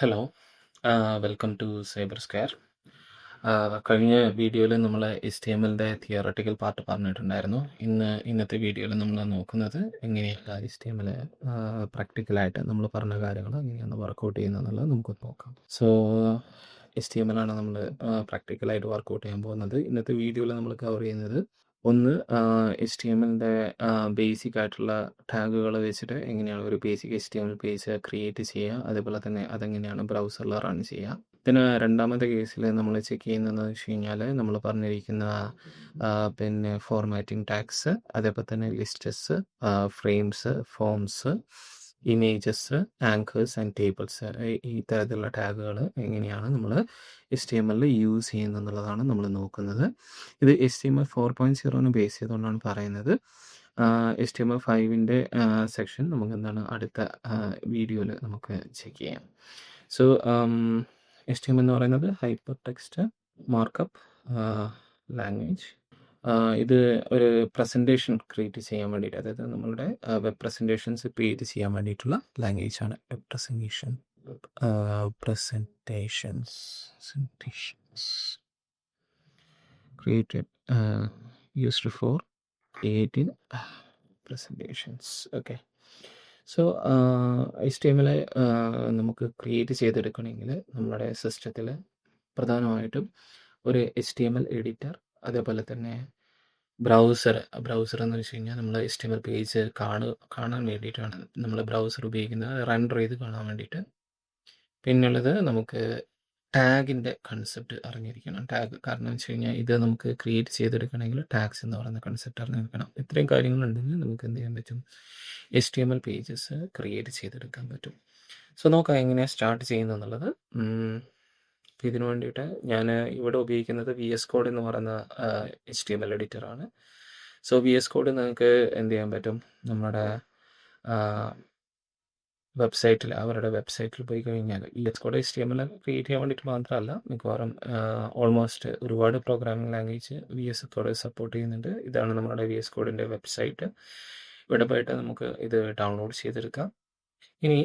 Hello. Welcome to Cyber Square. കഴിഞ്ഞ വീഡിയോയിൽ നമ്മൾ HTML-ന്റെ തിയറട്ടിക്കൽ പാർട്ട് പറഞ്ഞിട്ടുണ്ടായിരുന്നു. ഇന്നത്തെ വീഡിയോയിൽ നമ്മൾ നോക്കുന്നത് എങ്ങനെയാണ് HTML പ്രാക്ടിക്കലായിട്ട് നമ്മൾ പറഞ്ഞ കാര്യങ്ങൾ എങ്ങനെയാണ് വർക്കൗട്ട് ചെയ്യുന്നതെന്നുള്ളത് നമുക്ക് നോക്കാം. സോ HTML ആണ് നമ്മൾ പ്രാക്ടിക്കലായിട്ട് വർക്കൗട്ട് ചെയ്യാൻ പോകുന്നത്. ഇന്നത്തെ വീഡിയോയിൽ നമ്മൾ കവർ ചെയ്യുന്നത് ഒന്ന് HTML-ന്റെ ബേസിക് ആയിട്ടുള്ള ടാഗുകൾ വെച്ചിട്ട് എങ്ങനെയാണ് ഒരു ബേസിക് HTML പേജ് ക്രിയേറ്റ് ചെയ്യുക, അതേപോലെ തന്നെ അതെങ്ങനെയാണ് ബ്രൗസറിൽ റൺ ചെയ്യുക. പിന്നെ രണ്ടാമത്തെ കേസിൽ നമ്മൾ ചെക്ക് ചെയ്യുന്നതെന്ന് വെച്ച് കഴിഞ്ഞാൽ നമ്മൾ പറഞ്ഞിരിക്കുന്ന പിന്നെ ഫോർമാറ്റിംഗ് ടാഗ്സ്, അതേപോലെ തന്നെ lists, frames, forms, images, anchors and tables, ഈ തരത്തിലുള്ള ടാഗുകൾ എങ്ങനെയാണ് നമ്മൾ HTML യൂസ് ചെയ്യുന്നത് എന്നുള്ളതാണ് നമ്മൾ നോക്കുന്നത്. ഇത് HTML 4.0 ബേസ് ചെയ്തുകൊണ്ടാണ് പറയുന്നത്. HTML5-ൻ്റെ സെക്ഷൻ നമുക്ക് എന്താണ് അടുത്ത വീഡിയോയിൽ നമുക്ക് ചെക്ക് ചെയ്യാം. സോ HTML എന്ന് പറയുന്നത് ഹൈപ്പർ ടെക്സ്റ്റ് മാർക്കപ്പ് ലാംഗ്വേജ്. ഇത് ഒരു പ്രസൻറ്റേഷൻ ക്രിയേറ്റ് ചെയ്യാൻ വേണ്ടിയിട്ട്, അതായത് നമ്മളുടെ വെബ് പ്രസൻറ്റേഷൻസ് ക്രിയേറ്റ് ചെയ്യാൻ വേണ്ടിയിട്ടുള്ള ലാംഗ്വേജ് ആണ്. Web presentations created used for creating presentations. Okay. So HTML നമുക്ക് ക്രിയേറ്റ് ചെയ്തെടുക്കണമെങ്കിൽ നമ്മുടെ സിസ്റ്റത്തിൽ പ്രധാനമായിട്ടും ഒരു HTML എഡിറ്റർ, അതേപോലെ തന്നെ ബ്രൗസർ എന്ന് വെച്ച് കഴിഞ്ഞാൽ നമ്മൾ HTML പേജ് കാണാൻ വേണ്ടിയിട്ടാണ് നമ്മൾ ബ്രൗസർ ഉപയോഗിക്കുന്നത്, റെൻഡർ ചെയ്ത് കാണാൻ വേണ്ടിയിട്ട്. പിന്നുള്ളത് നമുക്ക് ടാഗിൻ്റെ കൺസെപ്റ്റ് അറിഞ്ഞിരിക്കണം. ടാഗ് കാരണം വെച്ച് കഴിഞ്ഞാൽ ഇത് നമുക്ക് ക്രിയേറ്റ് ചെയ്തെടുക്കണമെങ്കിൽ ടാഗ്സ് എന്ന് പറയുന്ന കൺസെപ്റ്റ് അറിഞ്ഞിരിക്കണം. ഇത്രയും കാര്യങ്ങളുണ്ടെങ്കിൽ നമുക്ക് എന്ത് ചെയ്യാൻ പറ്റും, HTML പേജസ് ക്രിയേറ്റ് ചെയ്തെടുക്കാൻ പറ്റും. സോ നോക്കാം എങ്ങനെയാണ് സ്റ്റാർട്ട് ചെയ്യുന്നതെന്നുള്ളത്. ഇതിനു വേണ്ടിയിട്ട് ഞാൻ ഇവിടെ ഉപയോഗിക്കുന്നത് VS Code എന്ന് പറയുന്ന HTML എഡിറ്ററാണ്. സോ VS Code നിങ്ങൾക്ക് എന്ത് ചെയ്യാൻ പറ്റും, നമ്മുടെ വെബ്സൈറ്റിൽ, അവരുടെ വെബ്സൈറ്റിൽ പോയി കഴിഞ്ഞാൽ VS Code HTML ക്രിയേറ്റ് ചെയ്യാൻ വേണ്ടിയിട്ട് മാത്രമല്ല, മിക്കവാറും ഓൾമോസ്റ്റ് ഒരുപാട് programming language VS Code support ചെയ്യുന്നുണ്ട്. ഇതാണ് നമ്മുടെ VS Codeൻ്റെ വെബ്സൈറ്റ്. ഇവിടെ പോയിട്ട് നമുക്ക് ഇത് ഡൗൺലോഡ് ചെയ്തെടുക്കാം. ഇനി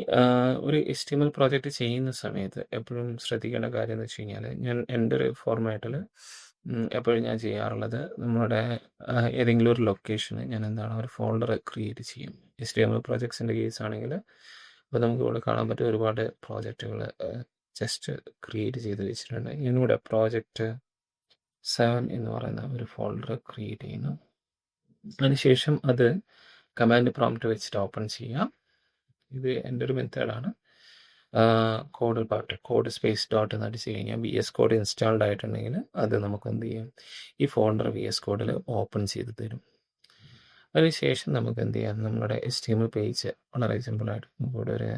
ഒരു HTML പ്രോജക്റ്റ് ചെയ്യുന്ന സമയത്ത് എപ്പോഴും ശ്രദ്ധിക്കേണ്ട കാര്യം എന്ന് വെച്ച് കഴിഞ്ഞാൽ, ഞാൻ എൻ്റെ ഒരു ഫോർമാറ്റിൽ എപ്പോഴും ഞാൻ ചെയ്യാറുള്ളത്, നമ്മുടെ ഏതെങ്കിലും ഒരു ലൊക്കേഷന് ഞാൻ എന്താണ് ഒരു ഫോൾഡർ ക്രിയേറ്റ് ചെയ്യും. HTML പ്രോജക്ട്സിൻ്റെ കേസ് ആണെങ്കിൽ അപ്പോൾ നമുക്ക് ഇവിടെ കാണാൻ പറ്റും ഒരുപാട് പ്രോജക്റ്റുകൾ ജസ്റ്റ് ക്രിയേറ്റ് ചെയ്ത് വെച്ചിട്ടുണ്ട്. ഞാനിവിടെ പ്രോജക്റ്റ് 7 എന്ന് പറയുന്ന ഒരു ഫോൾഡർ ക്രിയേറ്റ് ചെയ്യുന്നു. അതിനുശേഷം അത് കമാൻഡ് പ്രോംപ്റ്റ് വെച്ചിട്ട് ഓപ്പൺ ചെയ്യാം. ഇത് എൻ്റെ ഒരു മെത്തേഡാണ്. കോഡ് സ്പേസ് ഡോട്ട് എന്ന് അടിച്ച് കഴിഞ്ഞാൽ VS Code ഇൻസ്റ്റാൾഡ് ആയിട്ടുണ്ടെങ്കിൽ അത് നമുക്ക് എന്ത് ചെയ്യും, ഈ ഫോൾഡർ VS Codeൽ ഓപ്പൺ ചെയ്ത് തരും. അതിനുശേഷം നമുക്ക് എന്ത് ചെയ്യാം, നമ്മുടെ HTML പേജ് വളരെ സിമ്പിളായിട്ട് നമുക്കിവിടെ ഒരു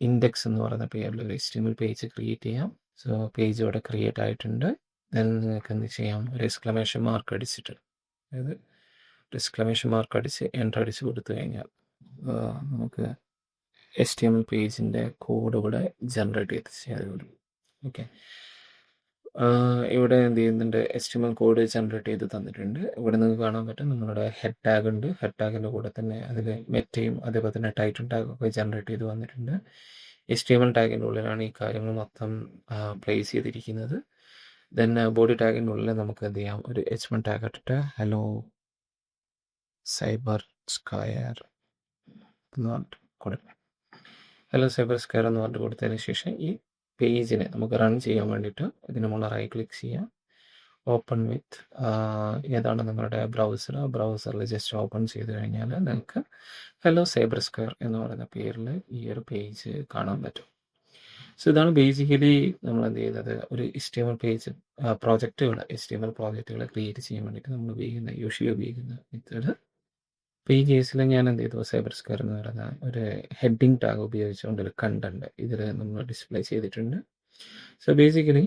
ഇൻഡെക്സ് എന്ന് പറയുന്ന പേരിൽ ഒരു HTML പേജ് ക്രിയേറ്റ് ചെയ്യാം. സോ പേജ് ഇവിടെ ക്രിയേറ്റ് ആയിട്ടുണ്ട്. ദെൻ നിങ്ങൾക്ക് എന്ത് ചെയ്യാം, ഒരു എക്സ്ക്ലമേഷൻ മാർക്ക് അടിച്ചിട്ട്, അതായത് എക്സ്ക്ലമേഷൻ മാർക്ക് അടിച്ച് എൻ്റർ അടിച്ച് കൊടുത്തു കഴിഞ്ഞാൽ നമുക്ക് HTML പേജിൻ്റെ കോഡ് ഇവിടെ ജനറേറ്റ് ചെയ്ത് ചെയ്യാൻ വരും. ഓക്കെ, ഇവിടെ എന്ത് ചെയ്യുന്നുണ്ട്, HTML കോഡ് ജനറേറ്റ് ചെയ്ത് തന്നിട്ടുണ്ട്. ഇവിടെ നിങ്ങൾക്ക് കാണാൻ പറ്റും നിങ്ങളുടെ ഹെഡ് ടാഗ് ഉണ്ട്. ഹെഡ് ടാഗിൻ്റെ കൂടെ തന്നെ അതിൽ മെറ്റയും അതേപോലെ തന്നെ ടൈറ്റിൽ ടാഗൊക്കെ ജനറേറ്റ് ചെയ്ത് വന്നിട്ടുണ്ട്. HTML ടാഗിൻ്റെ ഉള്ളിലാണ് ഈ കാര്യങ്ങൾ മൊത്തം പ്ലേസ് ചെയ്തിരിക്കുന്നത്. ദെൻ ബോഡി ടാഗിൻ്റെ ഉള്ളിൽ നമുക്ക് എന്ത് ചെയ്യാം, ഒരു H1 ടാഗ് ഇട്ടിട്ട് ഹലോ സൈബർ സ്ക്വയർ എന്ന് പറഞ്ഞിട്ട് കൊടുക്കണം. ഹലോ സൈബർ സ്ക്വയർ എന്ന് പറഞ്ഞിട്ട് കൊടുത്തതിന് ശേഷം ഈ പേജിനെ നമുക്ക് റൺ ചെയ്യാൻ വേണ്ടിയിട്ട് ഇതിന് മുകളിൽ റൈറ്റ് ക്ലിക്ക് ചെയ്യാം. ഓപ്പൺ വിത്ത് ഏതാണ് നിങ്ങളുടെ ബ്രൗസർ, ആ ബ്രൗസറിൽ ജസ്റ്റ് ഓപ്പൺ ചെയ്ത് കഴിഞ്ഞാൽ നിങ്ങൾക്ക് ഹലോ സൈബർ സ്ക്വയർ എന്ന് പറയുന്ന പേരിൽ ഈ ഒരു പേജ് കാണാൻ പറ്റും. സോ ഇതാണ് ബേസിക്കലി നമ്മൾ എന്ത് ചെയ്യുന്നത്, ഒരു HTML പേജ് HTML പ്രോജക്റ്റുകൾ ക്രിയേറ്റ് ചെയ്യാൻ വേണ്ടിയിട്ട് നമ്മൾ യൂഷ്വലി ഉപയോഗിക്കുന്ന മെത്തേഡ്. അപ്പോൾ ഈ കേസിൽ ഞാൻ എന്ത് ചെയ്തു, സൈബർ സ്ക്വയർ എന്ന് പറയുന്ന ഒരു ഹെഡിങ് ടാഗ് ഉപയോഗിച്ചുകൊണ്ട് ഒരു കണ്ടന്റ് ഇതിൽ നമ്മൾ ഡിസ്പ്ലേ ചെയ്തിട്ടുണ്ട്. സോ ബേസിക്കലി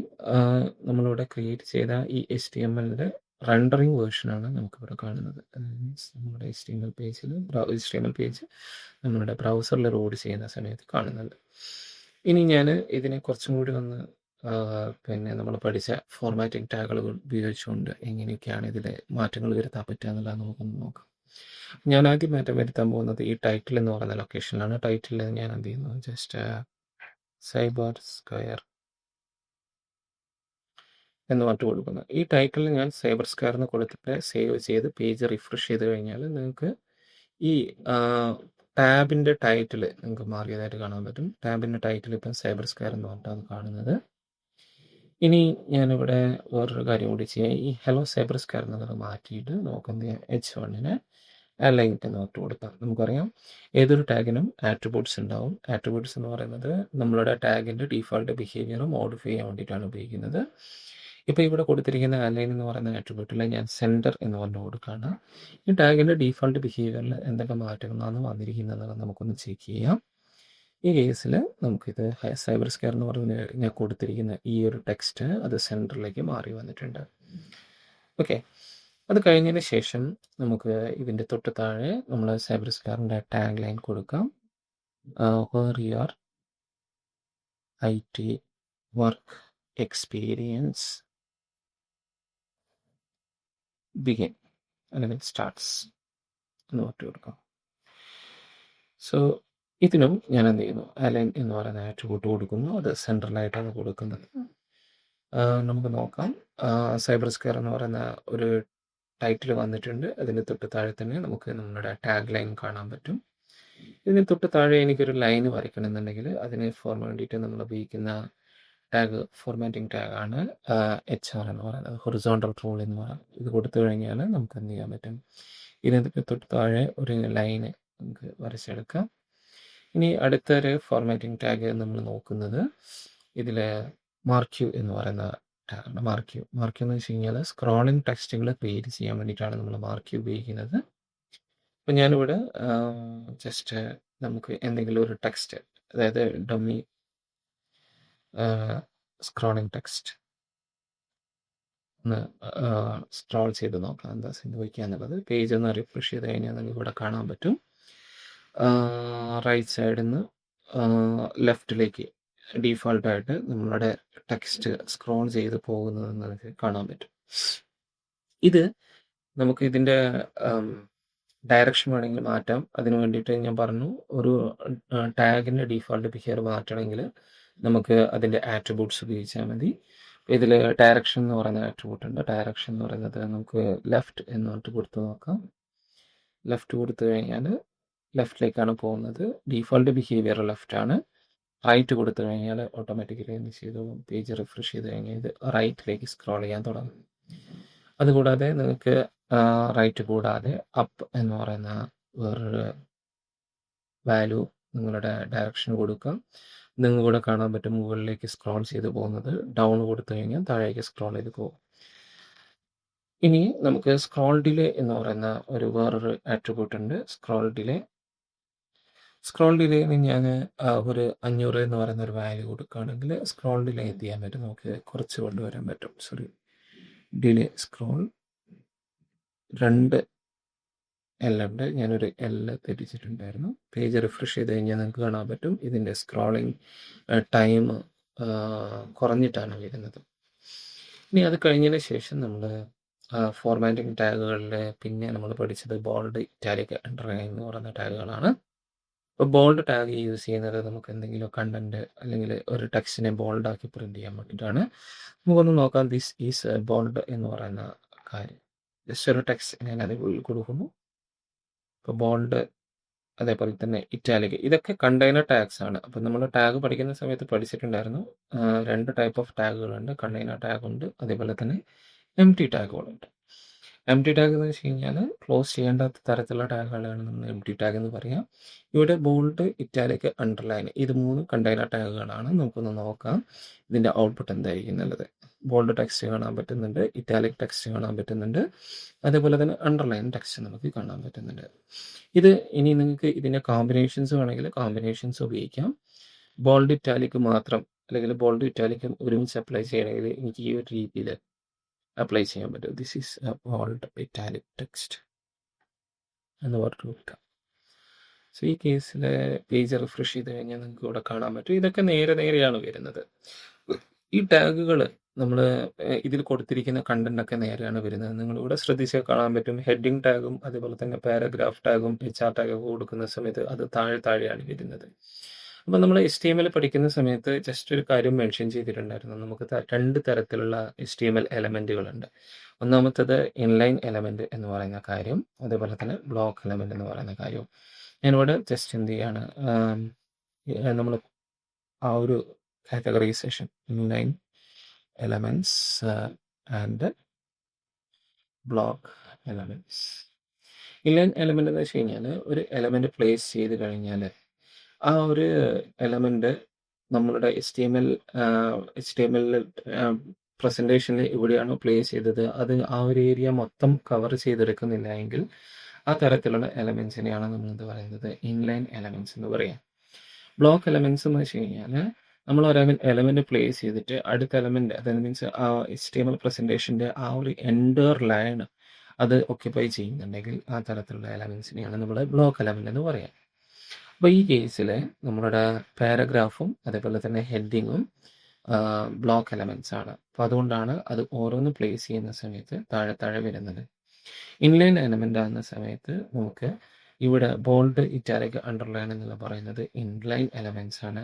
നമ്മളിവിടെ ക്രിയേറ്റ് ചെയ്ത ഈ HTML-ൻ്റെ റെൻഡറിങ് വേർഷനാണ് നമുക്കിവിടെ കാണുന്നത്. മീൻസ് നമ്മുടെ HTML പേജ് നമ്മളുടെ ബ്രൗസറിൽ ലോഡ് ചെയ്യുന്ന സമയത്ത് കാണുന്നുണ്ട്. ഇനി ഞാൻ ഇതിനെ കുറച്ചും കൂടി ഒന്ന് പിന്നെ നമ്മൾ പഠിച്ച ഫോർമാറ്റിംഗ് ടാഗുകൾ ഉപയോഗിച്ചുകൊണ്ട് എങ്ങനെയൊക്കെയാണ് ഇതിൽ മാറ്റങ്ങൾ വരുത്താൻ പറ്റുക എന്നുള്ളത് നമുക്കൊന്ന് നോക്കാം. ഞാൻ ആദ്യം മാറ്റം വരുത്താൻ പോകുന്നത് ഈ ടൈറ്റിൽ എന്ന് പറയുന്ന ലൊക്കേഷനിലാണ്. ടൈറ്റിൽ ഞാൻ എന്ത് ചെയ്യുന്നു, ജസ്റ്റ് സൈബർ സ്ക്വയർ എന്ന് പറഞ്ഞിട്ട് കൊടുക്കുന്നത്. ഈ ടൈറ്റിൽ ഞാൻ സൈബർ സ്ക്വയർ എന്ന് കൊടുത്തിട്ട് സേവ് ചെയ്ത് പേജ് റിഫ്രഷ് ചെയ്ത് കഴിഞ്ഞാൽ നിങ്ങൾക്ക് ഈ ടാബിൻ്റെ ടൈറ്റിൽ നിങ്ങൾക്ക് മാറിയതായിട്ട് കാണാൻ പറ്റും. ടാബിൻ്റെ ടൈറ്റിൽ ഇപ്പം സൈബർ സ്ക്വയർ എന്ന് പറഞ്ഞിട്ടാണ് കാണുന്നത്. ഇനി ഞാനിവിടെ വേറൊരു കാര്യം കൂടി ചെയ്യാം. ഈ ഹലോ സൈബർ സ്ക്വയർ എന്നുള്ളത് മാറ്റിയിട്ട് നമുക്കെന്ത് H1 അലൈൻഡ് എന്ന് പറഞ്ഞിട്ട് കൊടുക്കാം. നമുക്കറിയാം ഏതൊരു ടാഗിനും ആട്രിബ്യൂട്ട്സ് ഉണ്ടാവും. ആട്രിബ്യൂട്ട്സ് എന്ന് പറയുന്നത് നമ്മളുടെ ടാഗിൻ്റെ ഡിഫോൾട്ട് ബിഹേവിയർ മോഡിഫൈ ചെയ്യാൻ വേണ്ടിയിട്ടാണ് ഉപയോഗിക്കുന്നത്. ഇപ്പോൾ ഇവിടെ കൊടുത്തിരിക്കുന്ന അലൈൻ എന്ന് പറയുന്ന ആട്രിബ്യൂട്ടിൽ ഞാൻ സെൻറ്റർ എന്ന് പറഞ്ഞു കൊടുക്കുകയാണ്. ഈ ടാഗിൻ്റെ ഡിഫോൾട്ട് ബിഹേവിയറിൽ എന്തൊക്കെ മാറ്റങ്ങളാണ് വന്നിരിക്കുന്നത് നമുക്കൊന്ന് ചെക്ക് ചെയ്യാം. ഈ കേസിൽ നമുക്കിത് സൈബർ സ്ക്വയർ എന്ന് പറഞ്ഞ് ഞാൻ കൊടുത്തിരിക്കുന്ന ഈ ഒരു ടെക്സ്റ്റ് അത് സെൻറ്ററിലേക്ക് മാറി വന്നിട്ടുണ്ട്. ഓക്കെ, അത് കഴിഞ്ഞതിന് ശേഷം നമുക്ക് ഇതിൻ്റെ തൊട്ട് താഴെ നമ്മൾ സൈബർ സ്ക്വയറിൻ്റെ ടാഗ് ലൈൻ കൊടുക്കാം. Where your IT work experience begin അല്ലെങ്കിൽ സ്റ്റാർട്ട്സ് എന്ന് പറഞ്ഞു കൊടുക്കാം. സോ ഇതിനും ഞാൻ എന്ത് ചെയ്യുന്നു, അലൈൻ എന്ന് പറയുന്ന ആട്രിബ്യൂട്ട് കൊടുക്കുന്നു. അത് സെൻട്രലായിട്ടാണ് കൊടുക്കുന്നത്. നമുക്ക് നോക്കാം. സൈബർ സ്ക്വയർ എന്ന് പറയുന്ന ഒരു ടൈറ്റിൽ വന്നിട്ടുണ്ട്. അതിന് തൊട്ട് താഴെ തന്നെ നമുക്ക് നമ്മുടെ ടാഗ് ലൈൻ കാണാൻ പറ്റും. ഇതിന് തൊട്ട് താഴെ എനിക്കൊരു ലൈൻ വരയ്ക്കണമെന്നുണ്ടെങ്കിൽ അതിന് ഫോർ വേണ്ടിയിട്ട് നമ്മൾ ഉപയോഗിക്കുന്ന ടാഗ് ഫോർമാറ്റിംഗ് ടാഗാണ് HR എന്ന് പറയുന്നത്, ഹൊറിസോണ്ടൽ റൂൾ എന്ന് പറയുന്നത്. ഇത് കൊടുത്തു കഴിഞ്ഞാൽ നമുക്ക് എന്ത് ചെയ്യാൻ പറ്റും, ഇതിന് തൊട്ട് താഴെ ഒരു ലൈന് നമുക്ക് വരച്ചെടുക്കാം. ഇനി അടുത്തൊരു ഫോർമാറ്റിംഗ് ടാഗ് നമ്മൾ നോക്കുന്നത് ഇതിൽ മാർക്യൂ എന്ന് പറയുന്ന ടാഗാണ്. മാർക്യൂ എന്ന് വെച്ച് കഴിഞ്ഞാൽ സ്ക്രോളിംഗ് ടെക്സ്റ്റുകൾ ക്രിയേറ്റ് ചെയ്യാൻ വേണ്ടിയിട്ടാണ് നമ്മൾ മാർക്യൂ ഉപയോഗിക്കുന്നത്. അപ്പം ഞാനിവിടെ ജസ്റ്റ് നമുക്ക് എന്തെങ്കിലും ഒരു ടെക്സ്റ്റ്, അതായത് ഡമ്മി സ്ക്രോളിംഗ് ടെക്സ്റ്റ് ഒന്ന് സ്ക്രോൾ ചെയ്ത് നോക്കാം എന്താ സംഭവിക്കുക എന്നുള്ളത്. പേജ് ഒന്ന് റിഫ്രഷ് ചെയ്ത് കഴിഞ്ഞാൽ നിങ്ങൾക്ക് ഇവിടെ കാണാൻ പറ്റും. റൈറ്റ് സൈഡിൽ നിന്ന് ലെഫ്റ്റിലേക്ക് ഡീഫോൾട്ടായിട്ട് നമ്മളുടെ ടെക്സ്റ്റ് സ്ക്രോൾ ചെയ്ത് പോകുന്നത് നമുക്ക് കാണാൻ പറ്റും. ഇത് നമുക്ക് ഇതിൻ്റെ ഡയറക്ഷൻ വേണമെങ്കിൽ മാറ്റാം. അതിന് വേണ്ടിയിട്ട് ഞാൻ പറഞ്ഞു, ഒരു ടാഗിൻ്റെ ഡിഫോൾട്ട് ബിഹേവിയർ മാറ്റണമെങ്കിൽ നമുക്ക് അതിൻ്റെ ആട്രിബ്യൂട്ട്സ് ഉപയോഗിച്ചാൽ മതി. ഇതിൽ ഡയറക്ഷൻ എന്ന് പറയുന്ന ആട്രിബ്യൂട്ട് ഉണ്ട്. ഡയറക്ഷൻ എന്ന് പറയുന്നത് നമുക്ക് ലെഫ്റ്റ് എന്ന് പറഞ്ഞിട്ട് കൊടുത്ത് നോക്കാം. ലെഫ്റ്റ് കൊടുത്തു കഴിഞ്ഞാൽ ലെഫ്റ്റിലേക്കാണ് പോകുന്നത്. Default behaviour ലെഫ്റ്റാണ്. റൈറ്റ് കൊടുത്തു കഴിഞ്ഞാൽ ഓട്ടോമാറ്റിക്കലി എന്ത് ചെയ്തു, പേജ് റിഫ്രഷ് ചെയ്ത് കഴിഞ്ഞാൽ ഇത് റൈറ്റിലേക്ക് സ്ക്രോൾ ചെയ്യാൻ തുടങ്ങും. അതുകൂടാതെ നിങ്ങൾക്ക് റൈറ്റ് കൂടാതെ അപ്പ് എന്ന് പറയുന്ന വേറൊരു വാല്യൂ നിങ്ങളുടെ ഡയറക്ഷൻ കൊടുക്കാം. നിങ്ങൾക്ക് കൂടെ കാണാൻ പറ്റും മുകളിലേക്ക് സ്ക്രോൾ ചെയ്ത് പോകുന്നത്. ഡൗൺ കൊടുത്തു കഴിഞ്ഞാൽ താഴേക്ക് സ്ക്രോൾ ചെയ്ത് പോകും. ഇനി നമുക്ക് സ്ക്രോൾ ഡിലേ എന്ന് പറയുന്ന ഒരു വേറൊരു ആട്രിബ്യൂട്ട് ഉണ്ട്. സ്ക്രോൾ ഡിലേന് ഞാൻ ഒരു 500 എന്ന് പറയുന്ന ഒരു വാല്യൂ കൊടുക്കുകയാണെങ്കിൽ സ്ക്രോൾ ഡിലേ എന്ത് ചെയ്യാൻ പറ്റും, നമുക്ക് കുറച്ച് കൊണ്ടുവരാൻ പറ്റും. ഡിലേ സ്ക്രോൾ 2 L ഉണ്ട്. ഞാനൊരു L തെറ്റിച്ചിട്ടുണ്ടായിരുന്നു. പേജ് റിഫ്രഷ് ചെയ്ത് കഴിഞ്ഞാൽ നിങ്ങൾക്ക് കാണാൻ പറ്റും ഇതിൻ്റെ സ്ക്രോളിംഗ് ടൈം കുറഞ്ഞിട്ടാണ് വരുന്നത്. ഇനി അത് കഴിഞ്ഞതിന് ശേഷം നമ്മൾ ഫോർമാറ്റിംഗ് ടാഗുകളിൽ പിന്നെ നമ്മൾ പഠിച്ചത് ബോൾഡ്, ഇറ്റാലിക്, അണ്ടർലൈൻ എന്ന് പറയുന്ന ടാഗുകളാണ്. ഇപ്പോൾ ബോൾഡ് ടാഗ് യൂസ് ചെയ്യുന്നത് നമുക്ക് എന്തെങ്കിലും കണ്ടന്റ് അല്ലെങ്കിൽ ഒരു ടെക്സ്റ്റിനെ ബോൾഡാക്കി പ്രിന്റ് ചെയ്യാൻ വേണ്ടിയിട്ടാണ്. നമുക്കൊന്ന് നോക്കാം. ദിസ് ഈസ് ബോൾഡ് എന്ന് പറയുന്ന കാര്യം. ജസ്റ്റ് ഒരു ടെക്സ്റ്റ് ഞാൻ അതിൽ കൊടുക്കുന്നു. ഇപ്പോൾ ബോൾഡ്, അതേപോലെ തന്നെ ഇറ്റാലിക്, ഇതൊക്കെ കണ്ടെയ്നർ ടാഗ്സ് ആണ്. അപ്പം നമ്മൾ ടാഗ് പഠിക്കുന്ന സമയത്ത് പഠിച്ചിട്ടുണ്ടായിരുന്നു 2 ടൈപ്പ് ഓഫ് ടാഗുകളുണ്ട്. കണ്ടെയ്നർ ടാഗ് ഉണ്ട്, അതേപോലെ തന്നെ എംപ്റ്റി ടാഗുകളുണ്ട്. എംപ്റ്റി ടാഗ് എന്ന് വെച്ച് കഴിഞ്ഞാൽ ക്ലോസ് ചെയ്യേണ്ടാത്ത തരത്തിലുള്ള ടാഗുകളാണ് നമ്മൾ എംപ്റ്റി ടാഗ് എന്ന് പറയാം. ഇവിടെ ബോൾഡ്, ഇറ്റാലിക്, അണ്ടർലൈൻ ഇത് 3 കണ്ടെയ്നർ ടാഗുകളാണ്. നമുക്കൊന്ന് നോക്കാം ഇതിൻ്റെ ഔട്ട്പുട്ട് എന്തായിരിക്കും എന്നുള്ളത്. ബോൾഡ് ടെക്സ്റ്റ് കാണാൻ പറ്റുന്നുണ്ട്, ഇറ്റാലിക് ടെക്സ്റ്റ് കാണാൻ പറ്റുന്നുണ്ട്, അതേപോലെ തന്നെ അണ്ടർലൈൻ ടെക്സ്റ്റ് നമുക്ക് കാണാൻ പറ്റുന്നുണ്ട്. ഇത് ഇനി നിങ്ങൾക്ക് ഇതിൻ്റെ കോമ്പിനേഷൻസ് വേണമെങ്കിൽ കോമ്പിനേഷൻസ് ഉപയോഗിക്കാം. ബോൾഡ് ഇറ്റാലിക് മാത്രം അല്ലെങ്കിൽ ബോൾഡ് ഇറ്റാലിക് ഒരുമിച്ച് അപ്ലൈ ചെയ്യണമെങ്കിൽ എനിക്ക് ഈ ഒരു രീതിയിൽ അപ്ലൈ ചെയ്യാൻ പറ്റും. This is bold italic text എന്ന് പറഞ്ഞു കൊടുക്കാം. സോ ഈ കേസിൽ പേജ് റിഫ്രഷ് ചെയ്ത് കഴിഞ്ഞാൽ നിങ്ങൾക്ക് ഇവിടെ കാണാൻ പറ്റും. ഇതൊക്കെ നേരെയാണ് വരുന്നത്. ഈ ടാഗുകൾ നമ്മൾ ഇതിൽ കൊടുത്തിരിക്കുന്ന കണ്ടന്റ് ഒക്കെ നേരെയാണ് വരുന്നത്. നിങ്ങളിവിടെ ശ്രദ്ധിച്ചാൽ കാണാൻ പറ്റും ഹെഡിങ് ടാഗും അതേപോലെ തന്നെ പാരഗ്രാഫ് ടാഗും HR ടാഗൊക്കെ കൊടുക്കുന്ന സമയത്ത് അത് താഴെയാണ് വരുന്നത്. അപ്പോൾ നമ്മൾ HTML പഠിക്കുന്ന സമയത്ത് ജസ്റ്റ് ഒരു കാര്യം മെൻഷൻ ചെയ്തിട്ടുണ്ടായിരുന്നു. നമുക്ക് 2 തരത്തിലുള്ള HTML എലമെന്റുകളുണ്ട്. ഒന്നാമത്തേത് ഇൻലൈൻ എലമെന്റ് എന്ന് പറയുന്ന കാര്യം, അതേപോലെ തന്നെ ബ്ലോക്ക് എലമെന്റ് എന്ന് പറയുന്ന കാര്യവും. ഞാനിവിടെ ജസ്റ്റ് എന്ത് ചെയ്യാണ്, നമ്മൾ ആ ഒരു categorisation inline elements and block elements. Inline element എന്ന് വെച്ച് കഴിഞ്ഞാൽ ഒരു എലമെന്റ് പ്ലേസ് ചെയ്ത് കഴിഞ്ഞാൽ ആ ഒരു എലമെന്റ് നമ്മളുടെ HTML പ്രസന്റേഷനിൽ എവിടെയാണോ പ്ലേസ് ചെയ്തത് അത് ആ ഒരു ഏരിയ മൊത്തം കവർ ചെയ്തെടുക്കുന്നില്ല എങ്കിൽ ആ തരത്തിലുള്ള എലമെന്റ്സിനെയാണ് നമ്മൾ എന്ത് പറയുന്നത്, ഇൻലൈൻ എലമെന്റ്സ് എന്ന് പറയാം. ബ്ലോക്ക് എലമെന്റ്സ് എന്ന് വെച്ച് കഴിഞ്ഞാൽ നമ്മൾ ഒരു എലമെന്റ് പ്ലേസ് ചെയ്തിട്ട് അടുത്ത എലമെന്റ്, അതായത് മീൻസ് ആ HTML പ്രസന്റേഷന്റെ ആ ഒരു എൻഡർ ലൈൻ അത് ഓക്യുപ്പൈ ചെയ്യുന്നുണ്ടെങ്കിൽ ആ തരത്തിലുള്ള എലമെന്റ്സിനെയാണ് നമ്മൾ ബ്ലോക്ക് എലമെന്റ് എന്ന് പറയാം. അപ്പോൾ ഈ കേസിൽ നമ്മളുടെ പാരഗ്രാഫും അതേപോലെ തന്നെ ഹെഡിങ്ങും ബ്ലോക്ക് എലമെന്റ്സ് ആണ്. അപ്പോൾ അതുകൊണ്ടാണ് അത് ഓരോന്ന് പ്ലേസ് ചെയ്യുന്ന സമയത്ത് താഴെ വരുന്നത്. ഇൻലൈൻ എലമെന്റ് ആകുന്ന സമയത്ത് നമുക്ക് ഇവിടെ ബോൾഡ്, ഇറ്റാലിക്, അണ്ടർലൈൻ എന്നുള്ള പറയുന്നത് ഇൻലൈൻ എലമെന്റ്സ് ആണ്.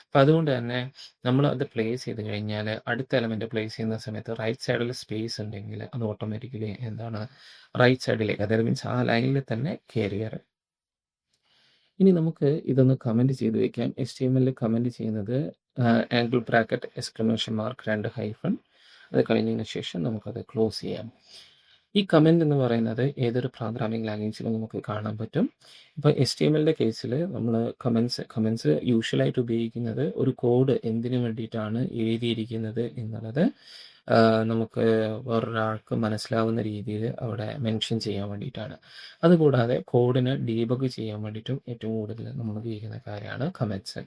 അപ്പം അതുകൊണ്ട് തന്നെ നമ്മൾ അത് പ്ലേസ് ചെയ്ത് കഴിഞ്ഞാൽ അടുത്ത എലമെന്റ് പ്ലേസ് ചെയ്യുന്ന സമയത്ത് റൈറ്റ് സൈഡിൽ സ്പേസ് ഉണ്ടെങ്കിൽ അത് ഓട്ടോമാറ്റിക്കലി എന്താണ് റൈറ്റ് സൈഡിലേക്ക്, അതായത് മീൻസ് ആ ലൈനിൽ തന്നെ കയറിയറ്. ഇനി നമുക്ക് ഇതൊന്ന് കമന്റ് ചെയ്ത് വെക്കാം. HTML കമന്റ് ചെയ്യുന്നത് angle bracket exclamation mark 2 hyphen, അത് കഴിഞ്ഞതിന് ശേഷം നമുക്കത് ക്ലോസ് ചെയ്യാം. ഈ കമന്റ് എന്ന് പറയുന്നത് ഏതൊരു പ്രോഗ്രാമിംഗ് ലാംഗ്വേജിലും നമുക്ക് കാണാൻ പറ്റും. ഇപ്പോൾ HTMLന്റെ കേസിൽ നമ്മൾ കമന്റ്സ് യൂഷ്വലായിട്ട് ഉപയോഗിക്കുന്നത് ഒരു കോഡ് എന്തിനു വേണ്ടിയിട്ടാണ് എഴുതിയിരിക്കുന്നത് എന്നുള്ളത് നമുക്ക് വേറൊരാൾക്ക് മനസ്സിലാവുന്ന രീതിയിൽ അവിടെ മെൻഷൻ ചെയ്യാൻ വേണ്ടിയിട്ടാണ്. അതുകൂടാതെ കോഡിനെ ഡീബഗ് ചെയ്യാൻ വേണ്ടിയിട്ടും ഏറ്റവും കൂടുതൽ നമ്മൾ ഉപയോഗിക്കുന്ന കാര്യമാണ് കമന്റ്സ്.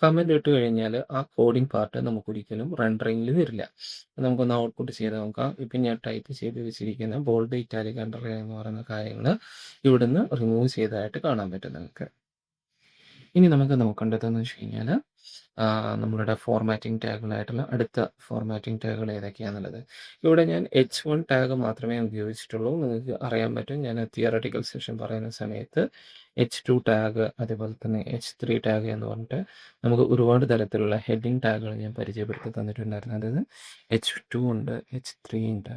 കമന്റ് ഇട്ട് കഴിഞ്ഞാൽ ആ കോഡിംഗ് പാർട്ട് നമുക്കൊരിക്കലും റെൻഡറിങ്ങിൽ വരില്ല. നമുക്കൊന്ന് ഔട്ട്പുട്ട് ചെയ്ത് നോക്കാം. ഇപ്പം ഞാൻ ടൈപ്പ് ചെയ്ത് വെച്ചിരിക്കുന്ന ബോൾഡ്, ഇറ്റാലിക്, അണ്ടർലൈൻ എന്ന് പറയുന്ന കാര്യങ്ങൾ ഇവിടുന്ന് റിമൂവ് ചെയ്തതായിട്ട് കാണാൻ പറ്റും നിങ്ങൾക്ക്. ഇനി നമുക്ക് നോക്കേണ്ടതെന്ന് വെച്ച് കഴിഞ്ഞാൽ നമ്മളുടെ ഫോർമാറ്റിംഗ് ടാഗുകളായിട്ടുള്ള അടുത്ത ഫോർമാറ്റിംഗ് ടാഗുകൾ ഏതൊക്കെയാണെന്നുള്ളത്. ഇവിടെ ഞാൻ H1 ടാഗ് മാത്രമേ ഉപയോഗിച്ചിട്ടുള്ളൂ. നിങ്ങൾക്ക് അറിയാൻ പറ്റും, ഞാൻ തിയററ്റിക്കൽ സെഷൻ പറയുന്ന സമയത്ത് H2 ടാഗ് അതേപോലെ തന്നെ H3 ടാഗ് എന്ന് പറഞ്ഞിട്ട് നമുക്ക് ഒരുപാട് തരത്തിലുള്ള ഹെഡിങ് ടാഗുകൾ ഞാൻ പരിചയപ്പെടുത്തി തന്നിട്ടുണ്ടായിരുന്നു. അതായത് H2 ഉണ്ട്, H3 ഉണ്ട്,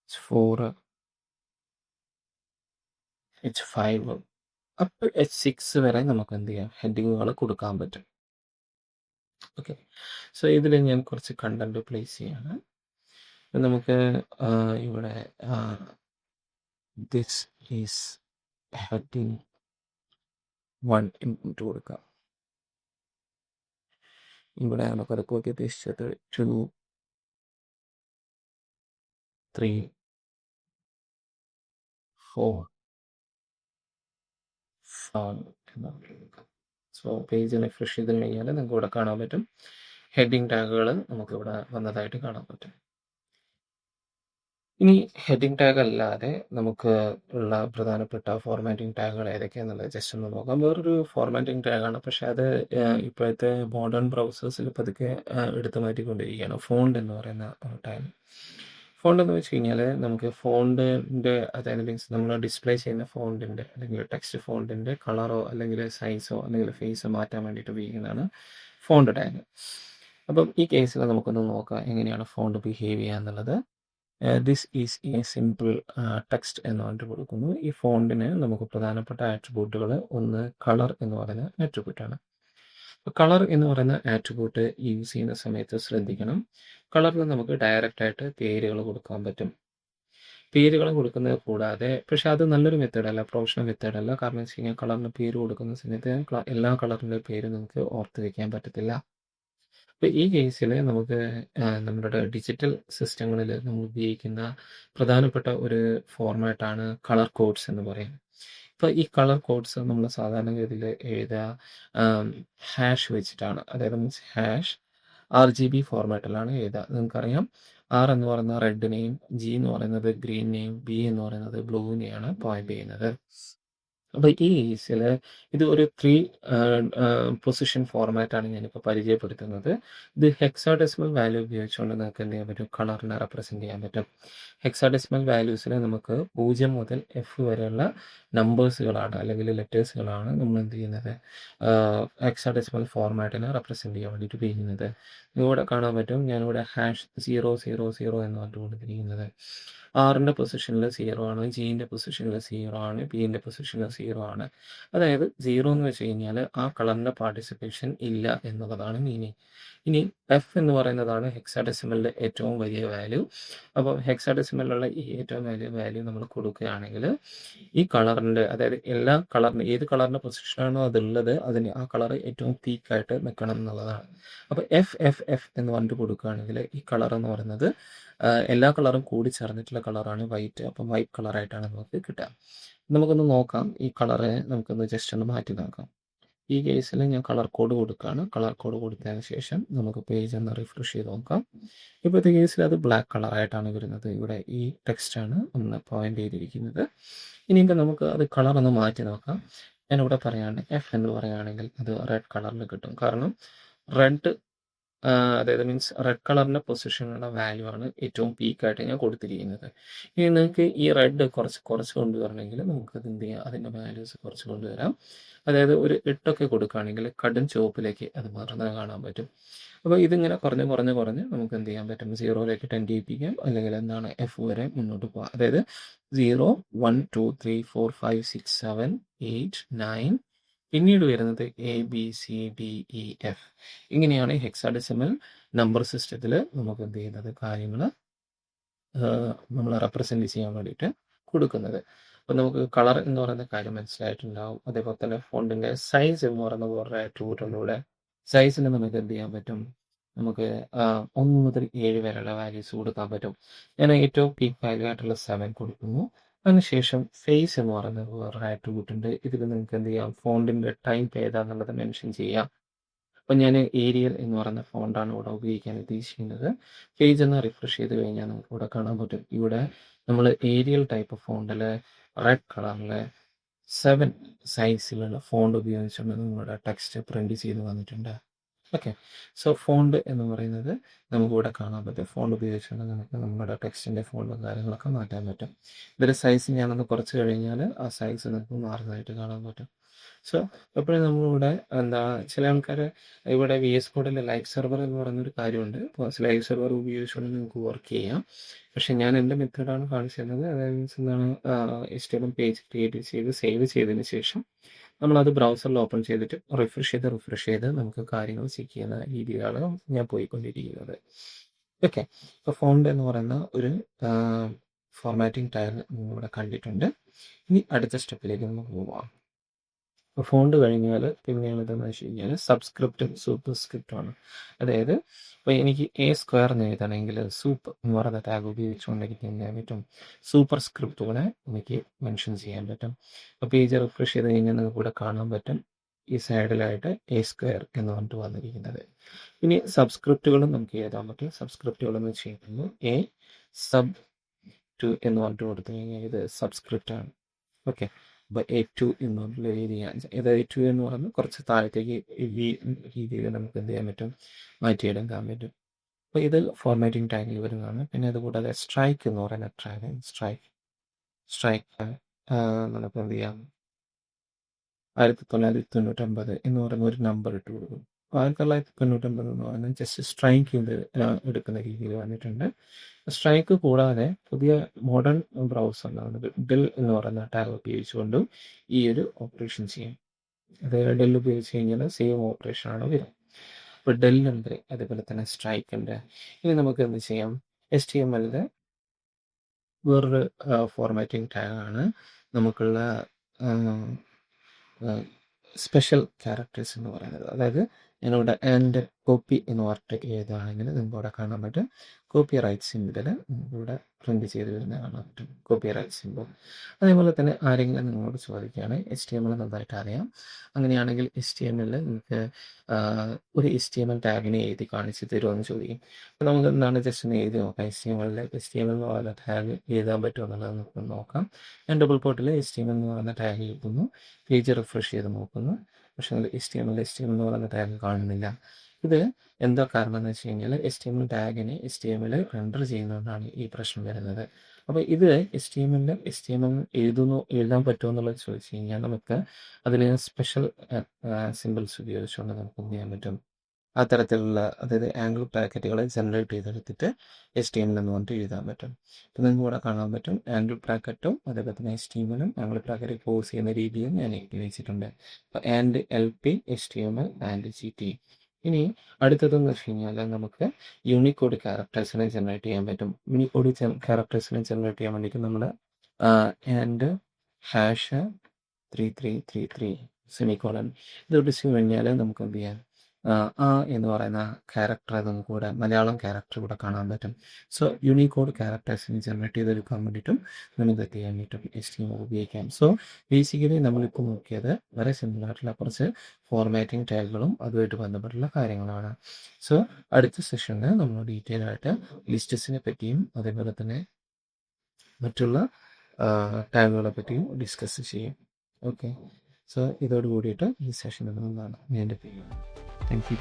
H4, H5 അപ്പ് H6 വരെ നമുക്ക് എന്ത് ചെയ്യാം, ഹെഡിങ്ങുകൾ കൊടുക്കാൻ പറ്റും. ഓക്കെ, സോ ഇതിൽ ഞാൻ കുറച്ച് കണ്ടന്റ് പ്ലേസ് ചെയ്യാണ്. നമുക്ക് ഇവിടെ ദിസ് ഈസ് ഹെഡിങ് 1 ഇൻപുട്ട് കൊടുക്കാം. ഇവിടെ നമുക്കത് കോപ്പി പേസ്റ്റ് ചെയ്ത് 2, 3, 4, 5 എന്നൊക്കെ കൊടുക്കാം. സോ പേജ് റിഫ്രഷ് ചെയ്ത് കഴിഞ്ഞാൽ നിങ്ങൾക്ക് ഇവിടെ കാണാൻ പറ്റും ഹെഡിങ് ടാഗുകൾ നമുക്കിവിടെ വന്നതായിട്ട് കാണാൻ പറ്റും. ഇനി ഹെഡിങ് ടാഗ് അല്ലാതെ നമുക്ക് ഉള്ള പ്രധാനപ്പെട്ട ഫോർമാറ്റിംഗ് ടാഗുകൾ ഏതൊക്കെയാണെന്നുള്ളത് ജസ്റ്റ് ഒന്ന് നോക്കാം. വേറൊരു ഫോർമാറ്റിംഗ് ടാഗാണ്, പക്ഷേ അത് ഇപ്പോഴത്തെ മോഡേൺ ബ്രൗസേഴ്സിൽ പതുക്കെ എടുത്തു മാറ്റിക്കൊണ്ടിരിക്കുകയാണ്. ഫോണ്ട് എന്ന് പറയുന്ന ടാഗ്. ഫോണ്ട് എന്ന് വെച്ച് കഴിഞ്ഞാൽ നമുക്ക് ഫോണ്ടിൻ്റെ, അതായത് മീൻസ് നമ്മൾ ഡിസ്പ്ലേ ചെയ്യുന്ന ഫോണ്ടിൻ്റെ അല്ലെങ്കിൽ ടെക്സ്റ്റ് ഫോണ്ടിൻ്റെ കളറോ അല്ലെങ്കിൽ സൈസോ അല്ലെങ്കിൽ ഫേസോ മാറ്റാൻ വേണ്ടിയിട്ട് ഉപയോഗിക്കുന്നതാണ് ഫോണ്ട് ടാഗ്. അപ്പം ഈ കേസിൽ നമുക്കൊന്ന് നോക്കാം എങ്ങനെയാണ് ഫോണ്ട് ബിഹേവ് ചെയ്യുക എന്നുള്ളത്. This is A simple text എന്ന് പറഞ്ഞിട്ട് കൊടുക്കുന്നു. ഈ ഫോണ്ടിന് നമുക്ക് പ്രധാനപ്പെട്ട ആട്രിബ്യൂട്ടുകൾ, ഒന്ന് കളർ എന്ന് പറയുന്ന ആട്രിബ്യൂട്ടാണ്. കളർ എന്ന് പറയുന്ന ആട്രിബ്യൂട്ട് യൂസ് ചെയ്യുന്ന സമയത്ത് ശ്രദ്ധിക്കണം. കളറിൽ നമുക്ക് ഡയറക്റ്റ് ആയിട്ട് പേരുകൾ കൊടുക്കാൻ പറ്റും. പേരുകൾ കൊടുക്കുന്നത് കൂടാതെ, പക്ഷെ അത് നല്ലൊരു മെത്തേഡല്ല, പ്രൊഫഷണൽ മെത്തേഡല്ല. കാരണം വെച്ച് കഴിഞ്ഞാൽ കളറിന് പേര് കൊടുക്കുന്ന സമയത്ത് എല്ലാ കളറിൻ്റെ പേര് നമുക്ക് ഓർത്ത് വെക്കാൻ പറ്റത്തില്ല. അപ്പോൾ ഈ കേസിൽ നമുക്ക് നമ്മുടെ ഡിജിറ്റൽ സിസ്റ്റങ്ങളിൽ നമ്മൾ ഉപയോഗിക്കുന്ന പ്രധാനപ്പെട്ട ഒരു ഫോർമാറ്റാണ് കളർ കോഡ്സ് എന്ന് പറയുന്നത്. ഇപ്പോൾ ഈ കളർ കോഡ്സ് നമ്മൾ സാധാരണഗതിയിൽ എഴുതുക ഹാഷ് വെച്ചിട്ടാണ്. അതായത് മീൻസ് ഹാഷ് RGB ഫോർമാറ്റിലാണ് എഴുതുക. നിങ്ങൾക്കറിയാം, R എന്ന് പറയുന്ന റെഡിനെയും, G എന്ന് പറയുന്നത് ഗ്രീനെയും, B എന്ന് പറയുന്നത് ബ്ലൂവിനെയാണ് പോയിന്റ് ചെയ്യുന്നത്. അപ്പോൾ ഈ കേസിൽ ഇത് ഒരു 3 പൊസിഷൻ ഫോർമാറ്റാണ് ഞാനിപ്പോൾ പരിചയപ്പെടുത്തുന്നത്. ഇത് ഹെക്സാഡെസിമൽ വാല്യൂ ഉപയോഗിച്ചുകൊണ്ട് നിങ്ങൾക്ക് എന്ത് ചെയ്യാൻ പറ്റും, കളറിനെ റെപ്രസെൻറ്റ് ചെയ്യാൻ പറ്റും. ഹെക്സാഡെസിമൽ വാല്യൂസിൽ നമുക്ക് 0 മുതൽ F വരെയുള്ള നമ്പേഴ്സുകളാണ് അല്ലെങ്കിൽ ലെറ്റേഴ്സുകളാണ് നമ്മൾ എന്ത് ചെയ്യുന്നത്, ഹെക്സാഡെസിമൽ ഫോർമാറ്റിനെ റെപ്രസെൻറ്റ് ചെയ്യാൻ വേണ്ടിയിട്ട് ഉപയോഗിക്കുന്നത്. ഇവിടെ കാണാൻ പറ്റും, ഞാനിവിടെ #000 എന്ന് പറഞ്ഞുകൊണ്ട് കൊടുത്തിരിക്കുന്നത്. ആറിൻ്റെ പൊസിഷനിൽ 0 ആണ്, ജീൻ്റെ പൊസിഷനിൽ 0 ആണ്, പിൻ്റെ പൊസിഷനിൽ 0 ആണ്. അതായത് 0 എന്ന് വെച്ച് കഴിഞ്ഞാൽ ആ കളറിൻ്റെ പാർട്ടിസിപ്പേഷൻ ഇല്ല എന്നുള്ളതാണ് മീനിങ്. ഇനി എഫ് എന്ന് പറയുന്നതാണ് ഹെക്സാഡെസിമലിൻ്റെ ഏറ്റവും വലിയ വാല്യൂ. അപ്പോൾ ഹെക്സാഡെസിമലിലുള്ള ഈ ഏറ്റവും വലിയ വാല്യൂ നമ്മൾ കൊടുക്കുകയാണെങ്കിൽ ഈ കളറിൻ്റെ, അതായത് എല്ലാ കളറിൻ്റെ ഏത് കളറിൻ്റെ പൊസിഷനാണോ അതുള്ളത് അതിന് ആ കളർ ഏറ്റവും പീക്കായിട്ട് നിൽക്കണം എന്നുള്ളതാണ്. അപ്പോൾ എഫ് എന്ന് പറഞ്ഞിട്ട് കൊടുക്കുകയാണെങ്കിൽ ഈ കളർ എന്ന് പറയുന്നത് എല്ലാ കളറും കൂടി ചേർന്നിട്ടുള്ള കളറാണ് വൈറ്റ്. അപ്പം വൈറ്റ് കളറായിട്ടാണ് നമുക്ക് കിട്ടുക. നമുക്കൊന്ന് നോക്കാം, ഈ കളറെ നമുക്കൊന്ന് ജസ്റ്റ് ഒന്ന് മാറ്റി നോക്കാം. ഈ കേസിൽ ഞാൻ കളർ കോഡ് കൊടുക്കുകയാണ്. കളർ കോഡ് കൊടുത്തതിന് ശേഷം നമുക്ക് പേജ് ഒന്ന് റിഫ്രഷ് ചെയ്ത് നോക്കാം. ഇപ്പോഴത്തെ കേസിൽ അത് ബ്ലാക്ക് കളറായിട്ടാണ് വരുന്നത്. ഇവിടെ ഈ ടെക്സ്റ്റാണ് ഒന്ന് പോയിന്റ് ചെയ്തിരിക്കുന്നത്. ഇനിയിപ്പോൾ നമുക്ക് അത് കളർ ഒന്ന് മാറ്റി നോക്കാം. ഞാനിവിടെ പറയുകയാണ് എഫ് എന്ന് പറയുകയാണെങ്കിൽ അത് റെഡ് കളറിൽ കിട്ടും. കാരണം റെഡ് അതായത് മീൻസ് റെഡ് കളറിൻ്റെ പൊസിഷനുള്ള വാല്യൂ ആണ് ഏറ്റവും പീക്കായിട്ട് ഞാൻ കൊടുത്തിരിക്കുന്നത്. ഇനി നിങ്ങൾക്ക് ഈ റെഡ് കുറച്ച് കൊണ്ടുവരണമെങ്കിൽ നമുക്ക് അത് എന്ത് ചെയ്യാം, അതിൻ്റെ വാല്യൂസ് കുറച്ച് കൊണ്ടുവരാം. അതായത് ഒരു 8 കൊടുക്കുകയാണെങ്കിൽ കടും ചുവപ്പിലേക്ക് അത് മാറുന്നത് കാണാൻ പറ്റും. അപ്പോൾ ഇതിങ്ങനെ കുറഞ്ഞ് നമുക്ക് എന്ത് ചെയ്യാൻ പറ്റും, 0ലേക്ക് ടെൻഡ് ചെയ്യിപ്പിക്കാം, അല്ലെങ്കിൽ എന്താണ് എഫ് വരെ മുന്നോട്ട് പോകാം. അതായത് 0, 1, 2, 3, 4, 5, 6, 7, 8, 9, പിന്നീട് വരുന്നത് ABCDEF. ഇങ്ങനെയാണ് ഹെക്സാഡെസിമൽ നമ്പർ സിസ്റ്റത്തിൽ നമുക്ക് എന്ത് ചെയ്യുന്നത്, കാര്യങ്ങൾ നമ്മൾ റെപ്രസെൻറ്റ് ചെയ്യാൻ വേണ്ടിയിട്ട് കൊടുക്കുന്നത്. അപ്പോൾ നമുക്ക് കളർ എന്ന് പറയുന്ന കാര്യം മനസ്സിലായിട്ടുണ്ടാവും. അതേപോലെ തന്നെ ഫോണ്ടിൻ്റെ സൈസ് എന്ന് പറയുന്ന വേറെ ആട്രിബ്യൂട്ടുണ്ട്. ഇവിടെ സൈസിന് നമുക്ക് എന്ത് ചെയ്യാൻ പറ്റും, നമുക്ക് 1 മുതൽ 7 വരെയുള്ള വാല്യൂസ് കൊടുക്കാൻ പറ്റും. ഞാൻ ഏറ്റവും പീക്ക് വാല്യൂ ആയിട്ടുള്ള 7 കൊടുക്കുന്നു. അതിനുശേഷം ഫേസ് എന്ന് പറയുന്നത് വേറെ ആട്രിബ്യൂട്ട് ഉണ്ട്. ഇതിൽ നിങ്ങൾക്ക് എന്ത് ചെയ്യാം, ഫോണ്ടിൻ്റെ ടൈപ്പ് ഏതാണെന്നുള്ളത് മെൻഷൻ ചെയ്യാം. അപ്പം ഞാൻ ഏരിയൽ എന്ന് പറയുന്ന ഫോണ്ടാണ് ഇവിടെ ഉപയോഗിക്കാൻ ഉദ്ദേശിക്കുന്നത്. പേജ് ഒന്ന് റിഫ്രഷ് ചെയ്ത് കഴിഞ്ഞാൽ നമുക്ക് ഇവിടെ കാണാൻ പറ്റും. ഇവിടെ നമ്മൾ ഏരിയൽ ടൈപ്പ് ഫോണ്ടിൽ റെഡ് കളറിൽ 7 സൈസിലുള്ള ഫോണ്ട് ഉപയോഗിച്ചുകൊണ്ട് നിങ്ങളുടെ ടെക്സ്റ്റ് പ്രിൻറ്റ് ചെയ്ത് വന്നിട്ടുണ്ട്. ഓക്കെ, സോ ഫോണ്ട് എന്ന് പറയുന്നത് നമുക്കിവിടെ കാണാൻ പറ്റും. ഫോണ്ട് ഉപയോഗിച്ചുകൊണ്ട് നമുക്ക് നമ്മുടെ ടെക്സ്റ്റിൻ്റെ ഫോണ്ടും കാര്യങ്ങളൊക്കെ മാറ്റാൻ പറ്റും. ഇതിൻ്റെ സൈസ് ഞാനൊന്ന് കുറച്ച് കഴിഞ്ഞാൽ ആ സൈസ് നമുക്ക് മാറുന്നതായിട്ട് കാണാൻ പറ്റും. സോ എപ്പോഴും നമ്മളിവിടെ ചില ആൾക്കാർ ഇവിടെ VS കോഡിൽ ലൈവ് സെർവർ എന്ന് പറയുന്നൊരു കാര്യമുണ്ട്. അപ്പോൾ ലൈവ് സെർവർ ഉപയോഗിച്ചുകൊണ്ട് നിങ്ങൾക്ക് വർക്ക് ചെയ്യാം. പക്ഷേ ഞാൻ എൻ്റെ മെത്തേഡാണ് കാണിച്ചു തരുന്നത്. അതായത് മീൻസ് എന്താണ്, HTML പേജ് ക്രിയേറ്റ് ചെയ്ത് സേവ് ചെയ്തതിന് ശേഷം നമ്മളത് ബ്രൗസറിൽ ഓപ്പൺ ചെയ്തിട്ട് റിഫ്രഷ് ചെയ്ത് നമുക്ക് കാര്യങ്ങൾ ചെക്ക് ചെയ്യുന്ന രീതിയിലാണ് ഞാൻ പോയിക്കൊണ്ടിരിക്കുന്നത്. ഓക്കെ, ഇപ്പോൾ ഫോണ്ട് എന്ന് പറയുന്ന ഒരു ഫോർമാറ്റിംഗ് ടൈൽ ഇവിടെ കണ്ടിട്ടുണ്ട്. ഇനി അടുത്ത സ്റ്റെപ്പിലേക്ക് നമുക്ക് പോവാം. ഇപ്പോൾ ഫോണ്ട് കഴിഞ്ഞാൽ പിന്നെയാണ് ഇതെന്ന് വെച്ച് കഴിഞ്ഞാൽ സബ്സ്ക്രിപ്റ്റും സൂപ്പർ സ്ക്രിപ്റ്റുമാണ്. അതായത് ഇപ്പോൾ എനിക്ക് A² എന്ന് എഴുതണമെങ്കിൽ സൂപ്പ് എന്ന് പറയുന്ന ടാഗ് ഉപയോഗിച്ചുകൊണ്ട് എനിക്ക് എന്ത് ചെയ്യാൻ പറ്റും, സൂപ്പർ സ്ക്രിപ്റ്റുകളെ എനിക്ക് മെൻഷൻ ചെയ്യാൻ പറ്റും. അപ്പോൾ പേജ് റിഫ്രഷ് ചെയ്ത് കഴിഞ്ഞാൽ നിങ്ങൾക്ക് ഇവിടെ കാണാൻ പറ്റും ഈ സൈഡിലായിട്ട് A² എന്ന് പറഞ്ഞിട്ട് വന്നിരിക്കുന്നത്. ഇനി സബ്സ്ക്രിപ്റ്റുകളും നമുക്ക് എഴുതാൻ പറ്റും. സബ്സ്ക്രിപ്റ്റുകൾ എന്ന് വെച്ച് കഴിഞ്ഞാൽ A_sub_2 എന്ന് പറഞ്ഞിട്ട് കൊടുത്തു കഴിഞ്ഞാൽ ഇത് സബ്സ്ക്രിപ്റ്റാണ്. ഓക്കെ, അപ്പോൾ A2 എന്നുള്ള രീതിയാണ്. ഇത് A2 എന്ന് പറയുന്നത് കുറച്ച് താഴത്തേക്ക് ഈ രീതിയിൽ നമുക്ക് എന്ത് ചെയ്യാൻ പറ്റും, മാറ്റിയെടുക്കാൻ പറ്റും. അപ്പോൾ ഇത് ഫോർമാറ്റിംഗ് ടാഗിൽ വരുന്നതാണ്. പിന്നെ അതുകൂടാതെ സ്ട്രൈക്ക് എന്ന് പറയുന്ന ടാഗ്, സ്ട്രൈക്ക് നമുക്ക് എന്ത് ചെയ്യാം, 1999 എന്ന് പറയുന്ന ഒരു നമ്പർ ഇട്ട് കൊടുക്കും. 1999 എന്ന് പറയുന്നത് ജസ്റ്റ് സ്ട്രൈക്ക് ചെയ്ത് എടുക്കുന്ന രീതിയിൽ വന്നിട്ടുണ്ട്. സ്ട്രൈക്ക് കൂടാതെ പുതിയ മോഡേൺ ബ്രൗസറിലാണ് ഡെൽ എന്ന് പറയുന്ന ടാഗ് ഉപയോഗിച്ചുകൊണ്ടും ഈ ഒരു ഓപ്പറേഷൻ ചെയ്യും. അതായത് ഡെൽ ഉപയോഗിച്ച് കഴിഞ്ഞാൽ സെയിം ഓപ്പറേഷനാണ് വരും. ഇപ്പോൾ ഡെല്ലുണ്ട്, അതുപോലെ തന്നെ സ്ട്രൈക്ക് ഉണ്ട്. ഇനി നമുക്ക് എന്ത് ചെയ്യാം, HTML-ൻ്റെ വേറൊരു ഫോർമാറ്റിംഗ് ടാഗാണ് നമുക്കുള്ള സ്പെഷ്യൽ ക്യാരക്ടേഴ്സ് എന്ന് പറയുന്നത്. അതായത് ഞാനിവിടെ എൻ്റെ കോപ്പി എന്ന് പറഞ്ഞിട്ട് എഴുതുകയാണെങ്കിൽ നിങ്ങൾക്ക് ഇവിടെ കാണാൻ പറ്റും കോപ്പി റൈറ്റ് സിമ്പിൾ ഇവിടെ പ്രിൻറ്റ് ചെയ്ത് വരുന്ന കാണാൻ പറ്റും, കോപ്പി റൈറ്റ് സിമ്പിൾ. അതേപോലെ തന്നെ ആരെങ്കിലും നിങ്ങളോട് ചോദിക്കുകയാണ് HTML നന്നായിട്ട് അറിയാം, അങ്ങനെയാണെങ്കിൽ HTML നിങ്ങൾക്ക് ഒരു HTML ടാഗിനെ എഴുതി കാണിച്ച് തരുമോ എന്ന് ചോദിക്കും. അപ്പോൾ നമുക്ക് എന്താണ് ജസ്റ്റ് ഒന്ന് എഴുതി നോക്കാം. HTML എന്ന് പറയുന്ന ടാഗ് എഴുതാൻ പറ്റുമോ എന്നുള്ളത് നമുക്ക് നോക്കാം. ഞാൻ ഡബിൾ പോർട്ടിൽ HTML എന്ന് പറയുന്ന ടാഗ് എഴുതുന്നു, പേജ് റിഫ്രഷ് ചെയ്ത് നോക്കുന്നു, പക്ഷേ HTML എന്ന് പറയുന്ന ടാഗ് കാണുന്നില്ല. ഇത് എന്താ കാരണം എന്ന് വെച്ച് കഴിഞ്ഞാൽ HTML ടാഗിനെ HTML റെൻഡർ ചെയ്യുന്നതുകൊണ്ടാണ് ഈ പ്രശ്നം വരുന്നത്. അപ്പോൾ ഇത് HTML എഴുതാൻ പറ്റുമോ എന്നുള്ളത് ചോദിച്ചു കഴിഞ്ഞാൽ നമുക്ക് അതിൽ സ്പെഷ്യൽ സിമ്പിൾസ് ഉപയോഗിച്ചുകൊണ്ട് നമുക്ക് എന്ത് ചെയ്യാൻ പറ്റും, അത്തരത്തിലുള്ള അതായത് ആംഗിൾ ബ്രാക്കറ്റുകളെ ജനറേറ്റ് ചെയ്തെടുത്തിട്ട് HTML എന്ന് പറഞ്ഞിട്ട് എഴുതാൻ പറ്റും. ഇപ്പം നിങ്ങൾക്ക് ഇവിടെ കാണാൻ പറ്റും ആംഗിൾ ബ്രാക്കറ്റും അതേപോലെ തന്നെ HTML ആംഗിൾ ബ്രാക്കറ്റ് പോസ് ചെയ്യുന്ന രീതിയും ഞാൻ എഴുതി വെച്ചിട്ടുണ്ട്. അപ്പോൾ and LP HTML and GT. ഇനി അടുത്തതെന്ന് വെച്ച് കഴിഞ്ഞാൽ നമുക്ക് യൂണിക്കോഡ് ക്യാരക്ടേഴ്സിനെ ജനറേറ്റ് ചെയ്യാൻ പറ്റും. യൂണിക്കോഡ് ക്യാരക്ടേഴ്സിനെ ജനറേറ്റ് ചെയ്യാൻ വേണ്ടിയിട്ട് നമ്മൾ ആൻഡ് #3333 സെമിക്കോളൻ ഇത് വിളിച്ചു കഴിഞ്ഞാൽ നമുക്ക് എന്ത് ചെയ്യാം, എന്ന് പറയുന്ന ക്യാരക്ടർ നമുക്ക് കൂടെ മലയാളം ക്യാരക്ടർ കൂടെ കാണാൻ പറ്റും. സോ യൂണിക്കോഡ് ക്യാരക്ടേഴ്സിനെ ജനറേറ്റ് ചെയ്തെടുക്കാൻ വേണ്ടിയിട്ടും നമുക്ക് എന്ത് ചെയ്യാൻ പറ്റും, HTML ഉപയോഗിക്കാം. സോ ബേസിക്കലി നമ്മളിപ്പോൾ നോക്കിയത് വളരെ സിമ്പിളായിട്ടുള്ള കുറച്ച് ഫോർമാറ്റിംഗ് ടാഗുകളും അതുമായിട്ട് ബന്ധപ്പെട്ടുള്ള കാര്യങ്ങളാണ്. സോ അടുത്ത സെഷനിൽ നമ്മൾ ഡീറ്റെയിൽ ആയിട്ട് ലിസ്റ്റസിനെ പറ്റിയും അതേപോലെ തന്നെ മറ്റുള്ള ടാഗുകളെ പറ്റിയും ഡിസ്കസ് ചെയ്യും. ഓക്കെ, സോ ഇതോട് കൂടിയിട്ട് ഈ സെഷൻ നിന്നാണ് എൻ്റെ പേര്. Thank you.